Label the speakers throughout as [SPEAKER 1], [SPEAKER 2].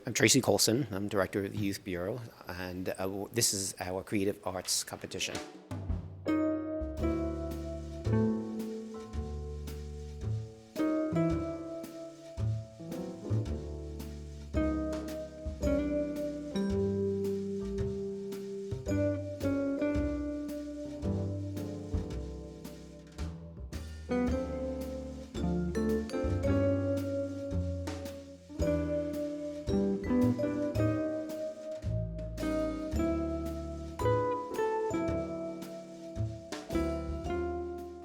[SPEAKER 1] I'm Tracy Colson. I'm director of the Youth Bureau, and this is our creative arts competition.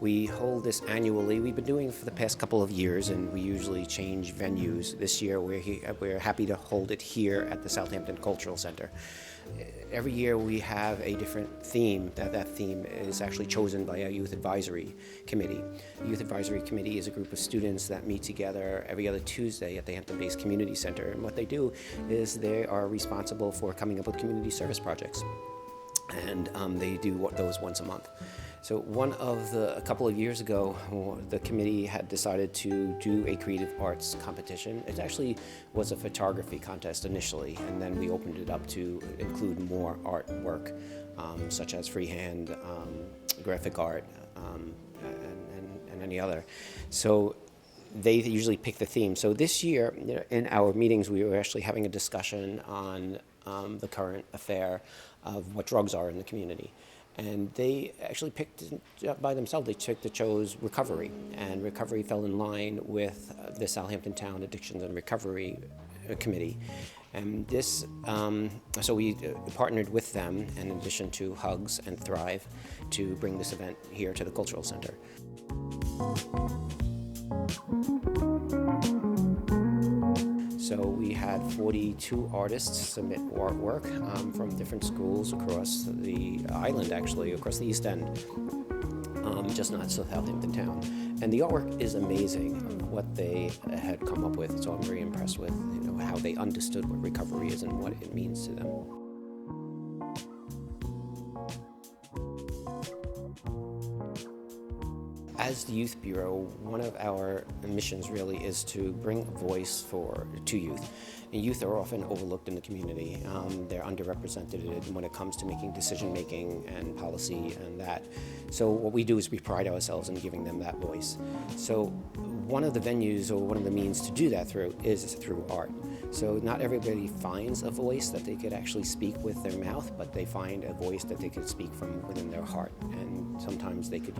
[SPEAKER 1] We hold this annually. We've been doing it for the past couple of years, and we usually change venues. This year, we're happy to hold it here at the Southampton Cultural Center. Every year we have a different theme. That theme is actually chosen by our Youth Advisory Committee. The Youth Advisory Committee is a group of students that meet together every other Tuesday at the Hampton-based Community Center. And what they do is they are responsible for coming up with community service projects. And they do those once a month. So a couple of years ago, the committee had decided to do a creative arts competition. It actually was a photography contest initially, and then we opened it up to include more artwork, such as freehand, graphic art, and any other. So they usually pick the theme. So this year, in our meetings, we were actually having a discussion on the current affair of what drugs are in the community. And they actually picked by themselves, they chose recovery. And recovery fell in line with the Southampton Town Addictions and Recovery Committee. And this, so we partnered with them, in addition to Hugs and Thrive, to bring this event here to the Cultural Center. So we had 42 artists submit artwork from different schools across the island, actually, across the East End, just not Southampton Town. And the artwork is amazing, what they had come up with. So I'm very impressed with how they understood what recovery is and what it means to them. As the Youth Bureau, one of our missions really is to bring a voice to youth. And youth are often overlooked in the community. They're underrepresented when it comes to making decision-making and policy and that. So what we do is we pride ourselves in giving them that voice. So one of the venues or one of the means to do that is through art. So not everybody finds a voice that they could actually speak with their mouth, but they find a voice that they could speak from within their heart. And sometimes they could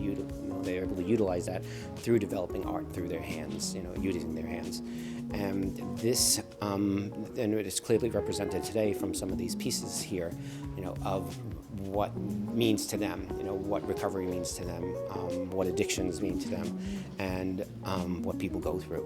[SPEAKER 1] they're able to utilize that through developing art through their hands, using their hands. And this, and it is clearly represented today from some of these pieces here, of what means to them, what recovery means to them, what addictions mean to them, and what people go through.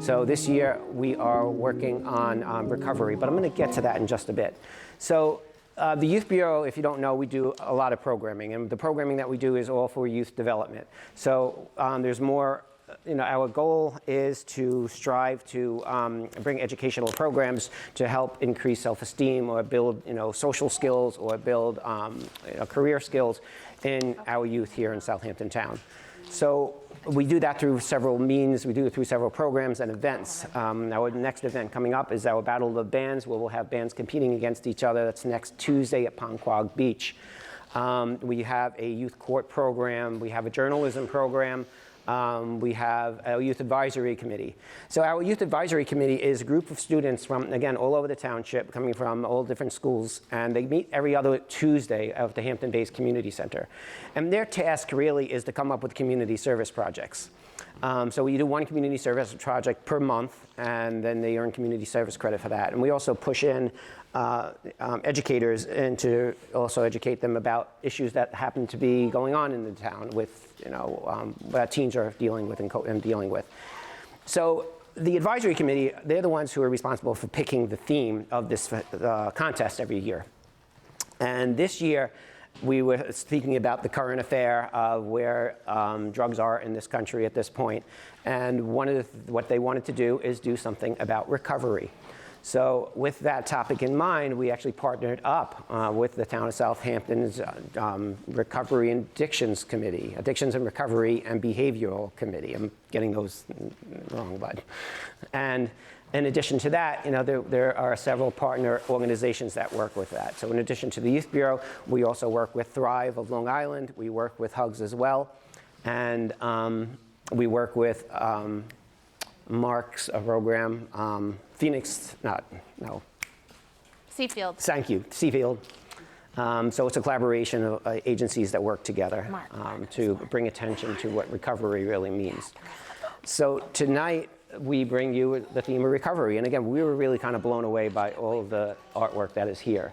[SPEAKER 1] So this year we are working on recovery, but I'm going to get to that in just a bit. So the Youth Bureau, if you don't know, we do a lot of programming, and the programming that we do is all for youth development. So there's more our goal is to strive to bring educational programs to help increase self-esteem or build, social skills or build career skills in our youth here in Southampton town. So we do that through several means. We do it through several programs and events. Our next event coming up is our Battle of the Bands, where we'll have bands competing against each other. That's next Tuesday at Ponquag Beach. We have a youth court program. We have a journalism program. We have a youth advisory committee. So our youth advisory committee is a group of students from, again, all over the township, coming from all different schools, and they meet every other Tuesday at the Hampton-based community center. And their task really is to come up with community service projects. So we do one community service project per month, and then they earn community service credit for that. And we also push in educators and to also educate them about issues that happen to be going on in the town with, what teens are dealing with and dealing with. So the advisory committee, they're the ones who are responsible for picking the theme of this contest every year. And this year, we were speaking about the current affair of where drugs are in this country at this point. And what they wanted to do is do something about recovery. So with that topic in mind, we actually partnered up with the town of Southampton's Recovery and Addictions Committee, Addictions and Recovery and Behavioral Committee. I'm getting those wrong, but. And in addition to that, there are several partner organizations that work with that. So in addition to the Youth Bureau, we also work with Thrive of Long Island. We work with Hugs as well. And we work with Mark's program, Phoenix,
[SPEAKER 2] Seafield.
[SPEAKER 1] Thank you, Seafield. So it's a collaboration of agencies that work together to bring attention to what recovery really means. So tonight, we bring you the theme of recovery. And again, we were really kind of blown away by all of the artwork that is here.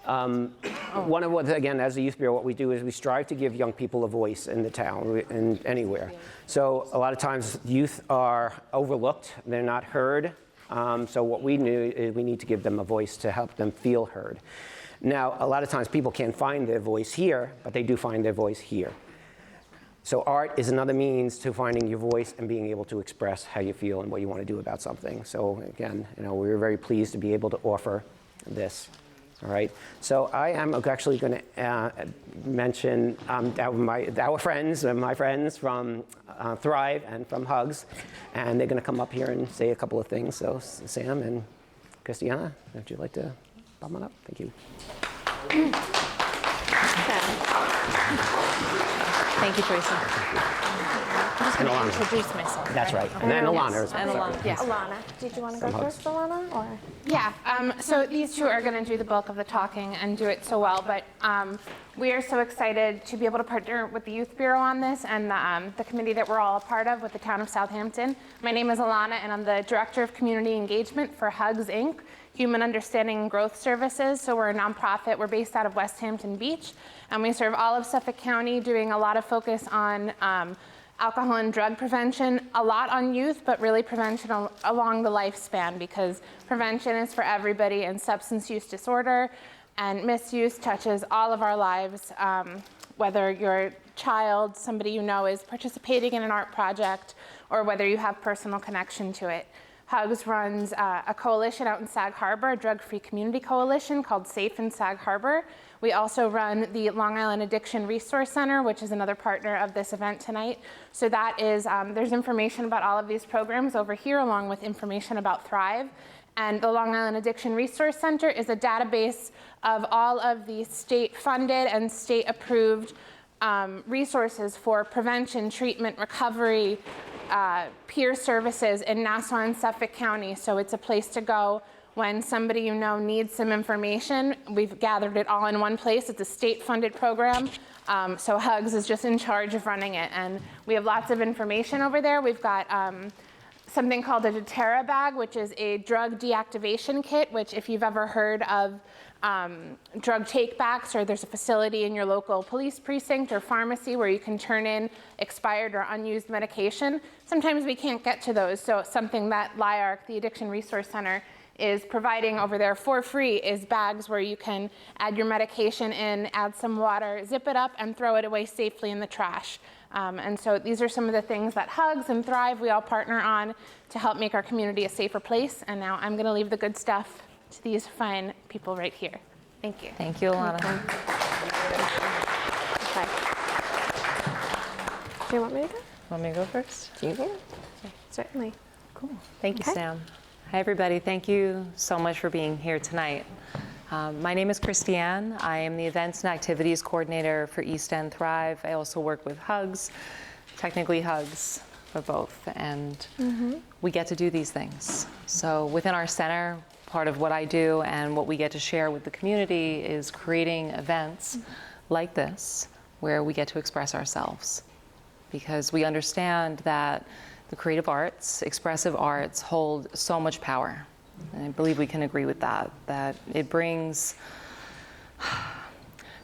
[SPEAKER 1] One of what, again, as the Youth Bureau, what we do is we strive to give young people a voice in the town and anywhere. So a lot of times youth are overlooked, they're not heard. So what we knew is we need to give them a voice to help them feel heard. Now, a lot of times people can't find their voice here, but they do find their voice here. So art is another means to finding your voice and being able to express how you feel and what you want to do about something. So again, we were very pleased to be able to offer this. All right. So I am actually going to mention our friends, my friends from Thrive and from Hugs, and they're going to come up here and say a couple of things. So Sam and Christiana, would you like to bum on up? Thank you.
[SPEAKER 2] Thank you, Tracy. I'm just going to introduce myself.
[SPEAKER 1] That's right. And then Alana as well.
[SPEAKER 2] And Alana. Yes.
[SPEAKER 3] Alana, did you want to go first, Alana? Or?
[SPEAKER 4] Yeah, so these two are going to do the bulk of the talking and do it so well, but we are so excited to be able to partner with the Youth Bureau on this and the committee that we're all a part of with the town of Southampton. My name is Alana, and I'm the Director of Community Engagement for Hugs, Inc., Human Understanding and Growth Services. So we're a nonprofit. We're based out of West Hampton Beach, and we serve all of Suffolk County, doing a lot of focus on alcohol and drug prevention, a lot on youth, but really prevention along the lifespan, because prevention is for everybody, and substance use disorder and misuse touches all of our lives, whether your child, somebody you know, is participating in an art project, or whether you have personal connection to it. Hugs runs a coalition out in Sag Harbor, a drug-free community coalition called Safe in Sag Harbor. We also run the Long Island Addiction Resource Center, which is another partner of this event tonight. So that is, there's information about all of these programs over here, along with information about Thrive. And the Long Island Addiction Resource Center is a database of all of the state-funded and state-approved resources for prevention, treatment, recovery, peer services in Nassau and Suffolk County. So it's a place to go when somebody you know needs some information. We've gathered it all in one place. It's a state-funded program. So Hugs is just in charge of running it. And we have lots of information over there. We've got something called a doTERRA bag, which is a drug deactivation kit, which if you've ever heard of drug takebacks, or there's a facility in your local police precinct or pharmacy where you can turn in expired or unused medication, sometimes we can't get to those. So something that LIARC, the Addiction Resource Center, is providing over there for free is bags where you can add your medication in, add some water, zip it up, and throw it away safely in the trash. And so these are some of the things that Hugs and Thrive, we all partner on to help make our community a safer place. And now I'm going to leave the good stuff to these fine people right here. Thank you.
[SPEAKER 2] Thank you, Alana.
[SPEAKER 3] Okay. Do you want me to go?
[SPEAKER 2] Want me to go first?
[SPEAKER 3] You can. Certainly.
[SPEAKER 2] Cool. Thank you,
[SPEAKER 3] Okay.
[SPEAKER 2] Sam. Hi, everybody. Thank you so much for being here tonight. My name is Christiane. I am the Events and Activities Coordinator for East End Thrive. I also work with Hugs, technically Hugs, but both. And we get to do these things. So within our center, part of what I do and what we get to share with the community is creating events like this, where we get to express ourselves. Because we understand that the creative arts, expressive arts, hold so much power. And I believe we can agree with that it brings,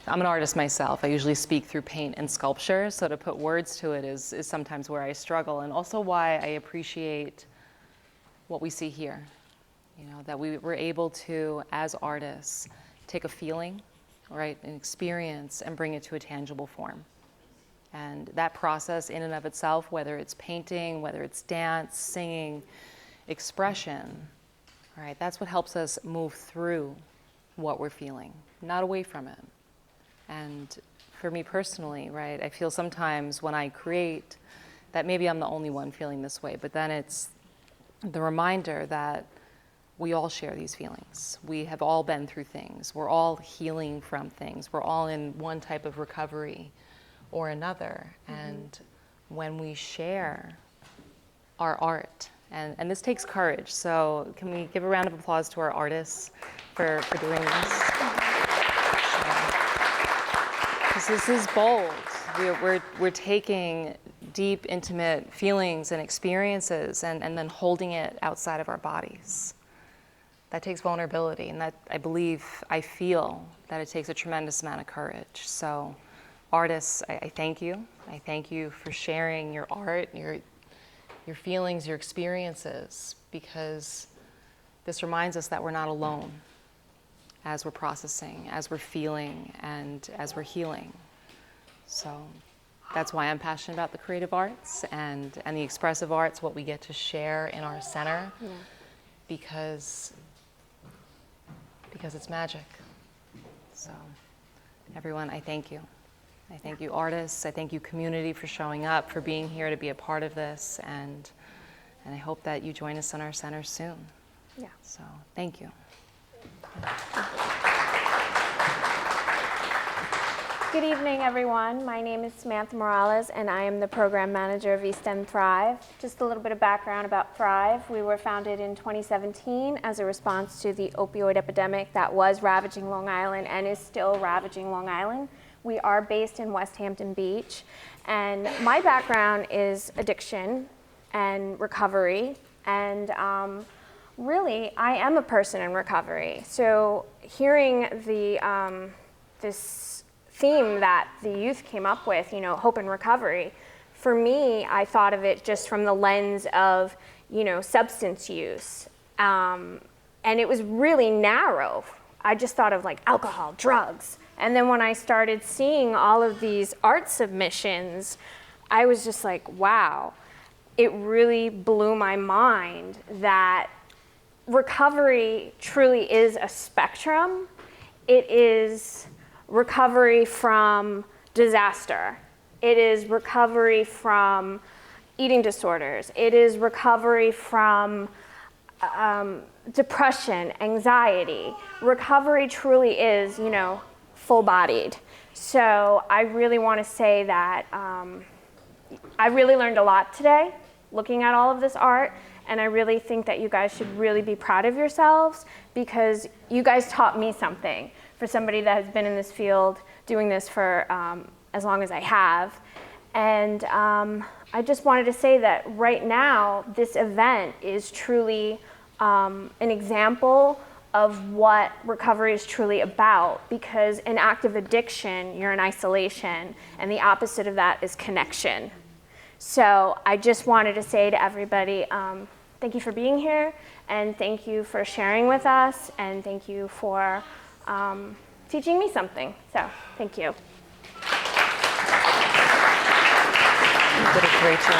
[SPEAKER 2] I'm an artist myself. I usually speak through paint and sculpture, so to put words to it is sometimes where I struggle, and also why I appreciate what we see here. You know, that we were able to, as artists, take a feeling, right, an experience, and bring it to a tangible form. And that process in and of itself, whether it's painting, whether it's dance, singing, expression, right, that's what helps us move through what we're feeling, not away from it. And for me personally, right, I feel sometimes when I create that maybe I'm the only one feeling this way, but then it's the reminder that we all share these feelings. We have all been through things. We're all healing from things. We're all in one type of recovery or another. And when we share our art, and this takes courage, so can we give a round of applause to our artists for doing this? Because this is bold. We're taking deep, intimate feelings and experiences and then holding it outside of our bodies. That takes vulnerability, and that I feel that it takes a tremendous amount of courage. So artists, I thank you. I thank you for sharing your art, your feelings, your experiences, because this reminds us that we're not alone as we're processing, as we're feeling, and as we're healing. So that's why I'm passionate about the creative arts and the expressive arts, what we get to share in our center, because it's magic. So everyone, I thank you. I thank you artists, I thank you community for showing up, for being here to be a part of this, and I hope that you join us in our center soon.
[SPEAKER 3] Yeah.
[SPEAKER 2] So thank you.
[SPEAKER 3] Good evening, everyone. My name is Samantha Morales, and I am the program manager of East End Thrive. Just a little bit of background about Thrive. We were founded in 2017 as a response to the opioid epidemic that was ravaging Long Island and is still ravaging Long Island. We are based in West Hampton Beach, and my background is addiction and recovery, and really, I am a person in recovery. So hearing this theme that the youth came up with, you know, hope and recovery, for me, I thought of it just from the lens of, you know, substance use, and it was really narrow. I just thought of like alcohol, drugs. And then when I started seeing all of these art submissions, I was just like, wow. It really blew my mind that recovery truly is a spectrum. It is recovery from disaster. It is recovery from eating disorders. It is recovery from depression, anxiety. Recovery truly is, you know, full-bodied. So I really want to say that I really learned a lot today looking at all of this art, and I really think that you guys should really be proud of yourselves because you guys taught me something for somebody that has been in this field doing this for as long as I have. And I just wanted to say that right now this event is truly an example of what recovery is truly about, because in active addiction, you're in isolation, and the opposite of that is connection. So I just wanted to say to everybody, thank you for being here, and thank you for sharing with us, and thank you for teaching me something. So thank you.
[SPEAKER 2] Rachel.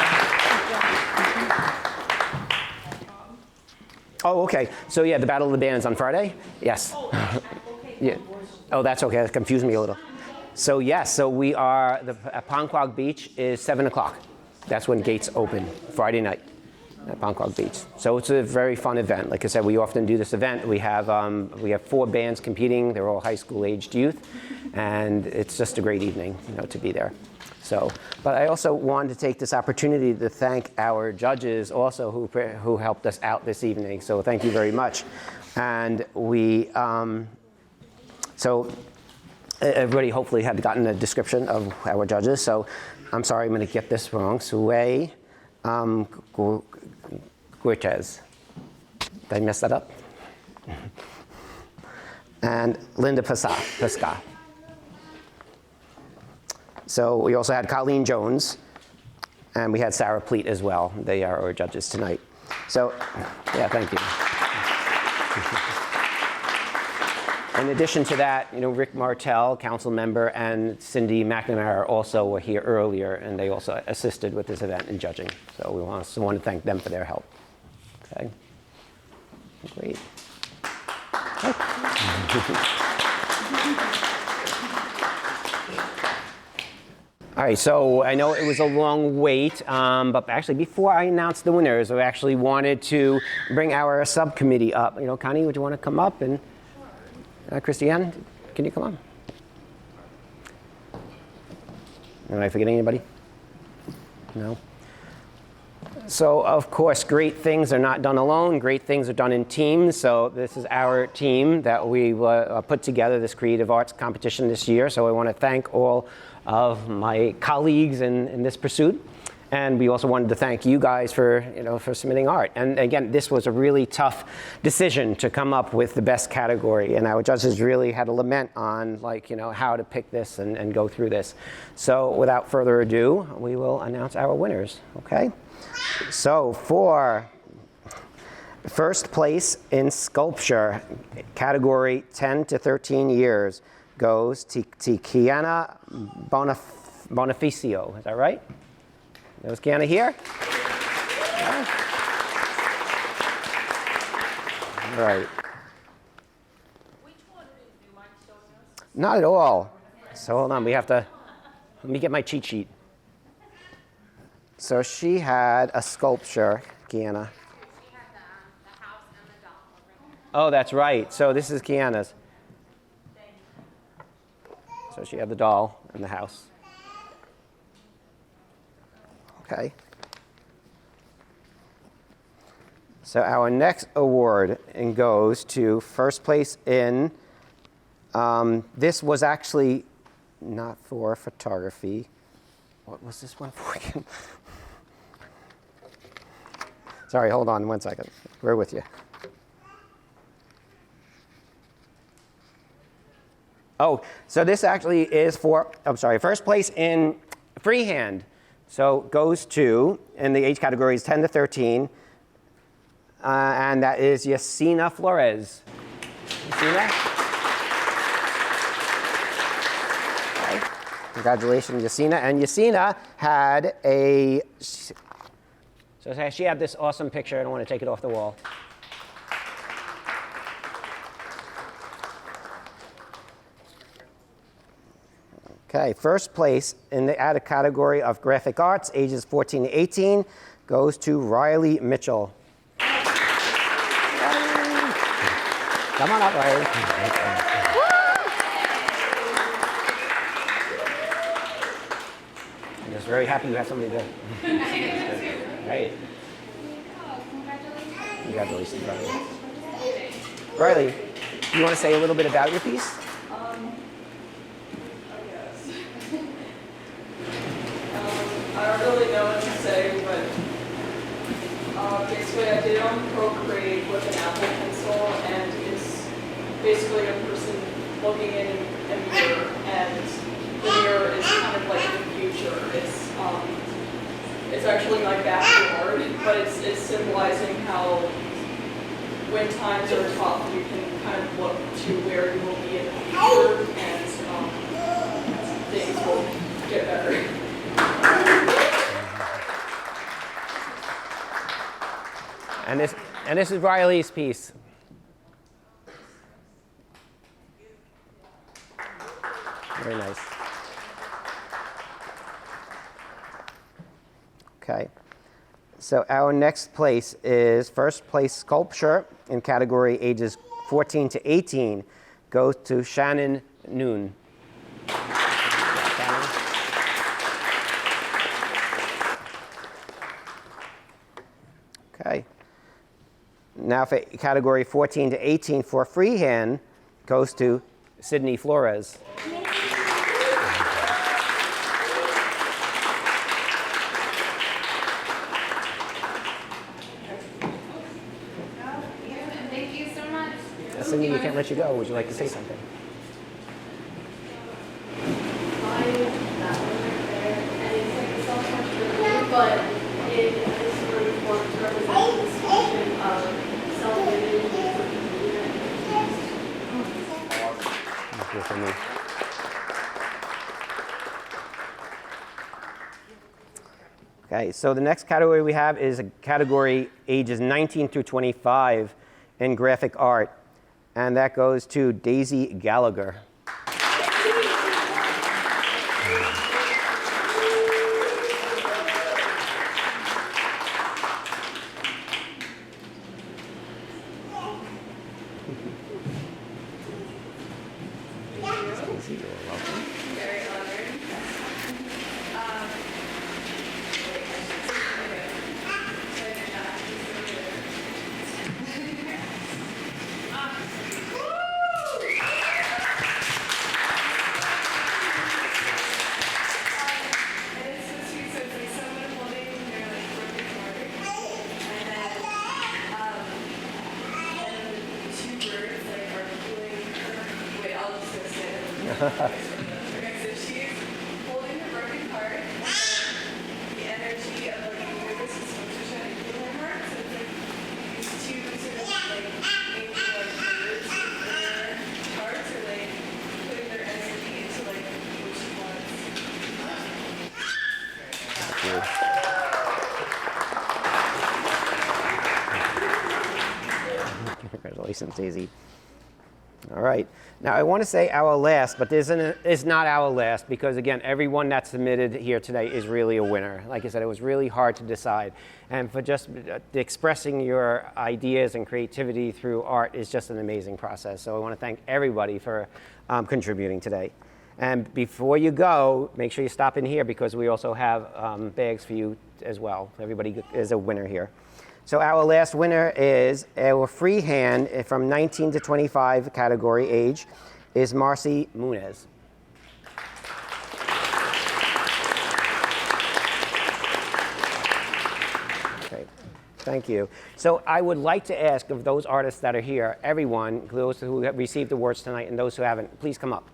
[SPEAKER 1] Oh, okay. So yeah, the Battle of the Bands on Friday? Yes. Yeah. Oh, that's okay. That confused me a little. So yes, so we are, at Ponquag Beach is 7 o'clock. That's when gates open, Friday night at Ponquag Beach. So it's a very fun event. Like I said, we often do this event. We have 4 bands competing. They're all high school aged youth. And it's just a great evening, to be there. So, but I also wanted to take this opportunity to thank our judges also who helped us out this evening. So thank you very much. And so everybody hopefully had gotten a description of our judges. So I'm sorry, I'm going to get this wrong. Sue Guertez. Did I mess that up? And Linda Pesca. So we also had Colleen Jones, and we had Sarah Pleat as well. They are our judges tonight. So, yeah, thank you. In addition to that, Rick Martell, council member, and Cindy McNamara also were here earlier, and they also assisted with this event in judging. So we also want to thank them for their help. Okay. Great. All right, so I know it was a long wait, but actually before I announce the winners, I actually wanted to bring our subcommittee up. Connie, would you want to come up? And Christiane, can you come on? Am I forgetting anybody? No? So, of course, great things are not done alone. Great things are done in teams. So this is our team that we put together this creative arts competition this year. So I want to thank all of my colleagues in this pursuit. And we also wanted to thank you guys for submitting art. And again, this was a really tough decision to come up with the best category. And our judges really had to lament on how to pick this and go through this. So without further ado, we will announce our winners, okay? So for first place in sculpture, category 10 to 13 years, goes to Kiana Bonificio. Is that right? Was Kiana here? Yeah. All right.
[SPEAKER 5] Which one do you mind showing us?
[SPEAKER 1] Not at all. So hold on, let me get my cheat sheet. So she had a sculpture, Kiana.
[SPEAKER 4] She had the house and the doll over here.
[SPEAKER 1] Oh, that's right. So this is Kiana's. So she had the doll and the house. Okay. So our next award goes to first place in, this was actually not for photography. What was this one for again? Sorry, hold on 1 second. We're with you. Oh, so this actually is for, first place in freehand. So goes to, in the age categories 10 to 13, and that is Yasina Flores. Yasina? Okay. Congratulations, Yasina. And Yasina had so she had this awesome picture. I don't want to take it off the wall. Okay, first place in the added category of graphic arts, ages 14 to 18, goes to Riley Mitchell. Come on up, Riley. I'm just very happy you have somebody there. Great. Congratulations, Riley. Riley, do you want to say a little bit about your piece?
[SPEAKER 5] I don't really know what to say, but basically I did it on Procreate with an Apple Pencil, and it's basically a person looking in a mirror, and the mirror is kind of like the future. It's actually my backyard, but it's symbolizing how when times are tough, you can kind of look to where you will be in the future, and things will get better.
[SPEAKER 1] And this is Riley's piece. Very nice. Okay. So our next place is first place sculpture in category ages 14 to 18 goes to Shannon Noon. Shannon. Okay. Now for category 14 to 18 for freehand goes to Sydney Flores.
[SPEAKER 4] Thank you so much.
[SPEAKER 1] Sydney, we can't let you go. Would you like to say something?
[SPEAKER 6] But it is sort of forms representation of self-image
[SPEAKER 1] Good for me. Okay, so the next category we have is a category ages 19 through 25 in graphic art, and that goes to Daisy Gallagher.
[SPEAKER 5] Very honored. And it's so sweet, so it's like someone holding their like broken heart, and two birds like are pulling her. Wait, I'll just go stand. Okay, so she's holding her broken heart, and the energy of like the universe is supposed to shine through her heart. So it's like these two sort of like maybe like birds in her hearts are like putting their energy into like what she wants.
[SPEAKER 1] Congratulations, Daisy. All right. Now, I want to say our last, but this is not our last because, again, everyone that submitted here today is really a winner. Like I said, it was really hard to decide. And for just expressing your ideas and creativity through art is just an amazing process. So I want to thank everybody for contributing today. And before you go, make sure you stop in here because we also have bags for you as well. Everybody is a winner here. So our last winner is our freehand from 19 to 25 category age is Marcy Munez. Okay, thank you. So I would like to ask of those artists that are here, everyone, those who have received awards tonight and those who haven't, please come up.